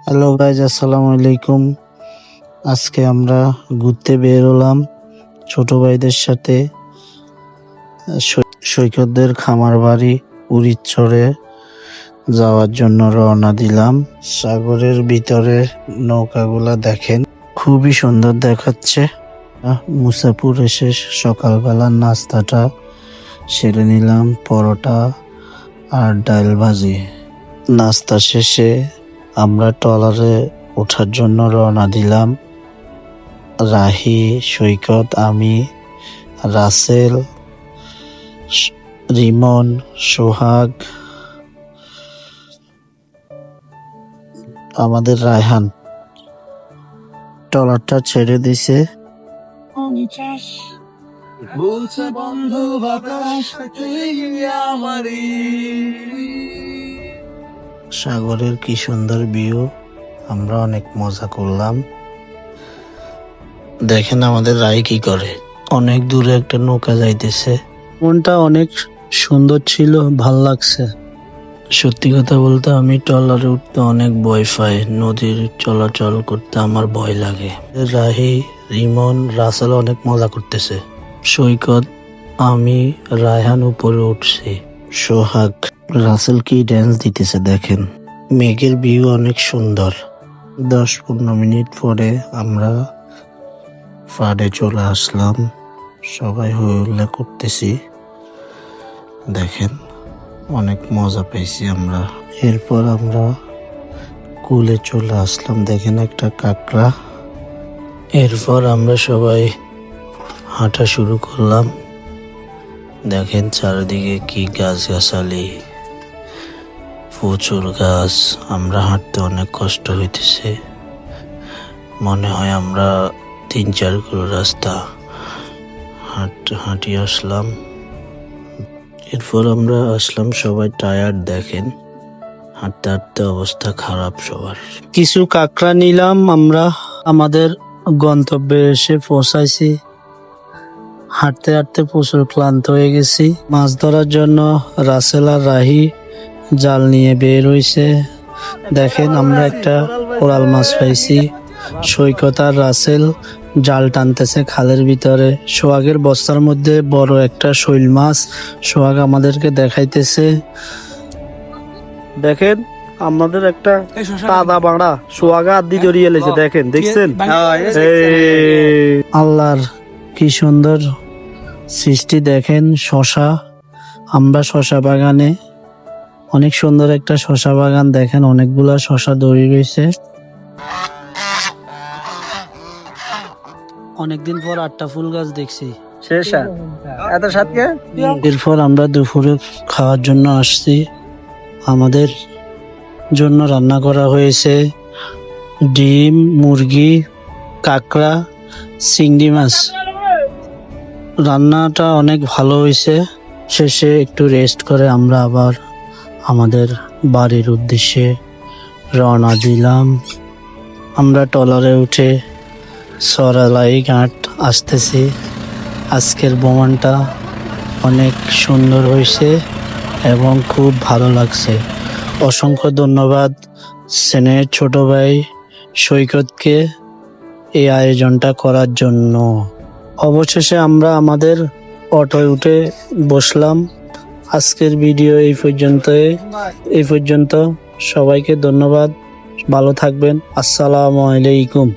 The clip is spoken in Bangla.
হ্যালো গাইজ, আসসালামু আলাইকুম। আজকে আমরা ঘুরতে বের হলাম ছোট ভাইদের সাথে সৈকতদের খামার বাড়ি উড়িচ্ছরে যাওয়ার জন্য রওনা দিলাম। সাগরের ভিতরে নৌকাগুলা দেখেন, খুবই সুন্দর দেখাচ্ছে। মুসাপুর এসে সকালবেলার নাস্তাটা সেরে নিলাম, পরোটা আর ডাল ভাজি। নাস্তা শেষে আমরা ট্রলারে ওঠার জন্য রওনা দিলাম। রাহি, সৈকত, আমি, রাসেল, রিমন, সোহাগ, আমাদের রায়হান। ট্রলারটা ছেড়ে দিছে। সাগরের কি সুন্দর ভিউ, আমরা অনেক মজা করলাম। দেখেন আমাদের রায় কি করে, অনেক দূরে একটা নৌকা যাইতেছে। মনটা অনেক সুন্দর ছিল, ভাল লাগছে। সত্যি কথা বলতে আমি ট্রলারে উঠতে অনেক ভয় পাই, নদীর চলাচল করতে আমার ভয় লাগে। রাহি, রিমন, রাসেল অনেক মজা করতেছে। সৈকত, আমি, রায়হান উপরে উঠছি। সোহাগ, রাসেল কি ড্যান্স দিতেছে দেখেন। মেঘের ভিউ অনেক সুন্দর। 10-15 মিনিট পরে আমরা ফাড়ে চলে আসলাম। সবাই হইহুল্লা করতেছি, দেখেন অনেক মজা পেয়েছি আমরা। এরপর আমরা কুলে চলে আসলাম, দেখেন একটা কাঁকড়া। এরপর আমরা সবাই হাঁটা শুরু করলাম। দেখেন চারিদিকে কি গাছগাছালি, প্রচুর গাছ। আমরা হাঁটতে অনেক কষ্ট হইতেছে, মনে হয় আমরা 3-4 কিলো রাস্তা হাঁটি আসলাম। এরপর আমরা আসলাম, সবাই টায়ার্ড, দেখেন হাঁটতে হাঁটতে অবস্থা খারাপ সবার। কিছু কাঁকড়া নিলাম আমরা, আমাদের গন্তব্যে এসে পৌঁছাইছি। হাঁটতে হাঁটতে প্রচুর ক্লান্ত হয়ে গেছি। মাছ ধরার জন্য রাসেল আর রাহি জাল নিয়ে বের হইছে। দেখেন আমরা একটা কোরাল মাছ পাইছি। সৈকত আর রাসেল জাল টানতেছে খালের ভিতরে। সোহাগের বস্তার মধ্যে বড় একটা শৈল মাছ সোহাগ আমাদেরকে দেখাইতেছে। দেখেন আমাদের একটা তাজা বাড়া সোহাগা আদি জড়িয়ে লেছে, দেখেন, দেখছেন? আল্লাহর কি সুন্দর সৃষ্টি, দেখেন শশা। আমরা শশা বাগানে, অনেক সুন্দর একটা শশা বাগান, দেখেন অনেকগুলা শশা দড়ি রয়েছে। অনেকদিন পর 8টা ফুল গাছ দেখছি। এরপর আমরা দুপুরে খাওয়ার জন্য আসছি। আমাদের জন্য রান্না করা হয়েছে ডিম, মুরগি, কাঁকড়া, চিংড়ি মাছ। রান্নাটা অনেক ভালো হয়েছে। শেষে একটু রেস্ট করে আমরা আবার আমাদের বাড়ির উদ্দেশ্যে রওনা দিলাম। আমরা ট্রলারে উঠে সরালাই ঘাট আসতেছি। আজকের ভ্রমণটা অনেক সুন্দর হয়েছে এবং খুব ভালো লাগছে। অসংখ্য ধন্যবাদ স্নেহের ছোট ভাই সৈকতকে এই আয়োজনটা করার জন্য। অবশেষে আমরা আমাদের অটোয় উঠে বসলাম। আজকের ভিডিও এই পর্যন্ত। সবাইকে ধন্যবাদ, ভালো থাকবেন। আসসালামু আলাইকুম।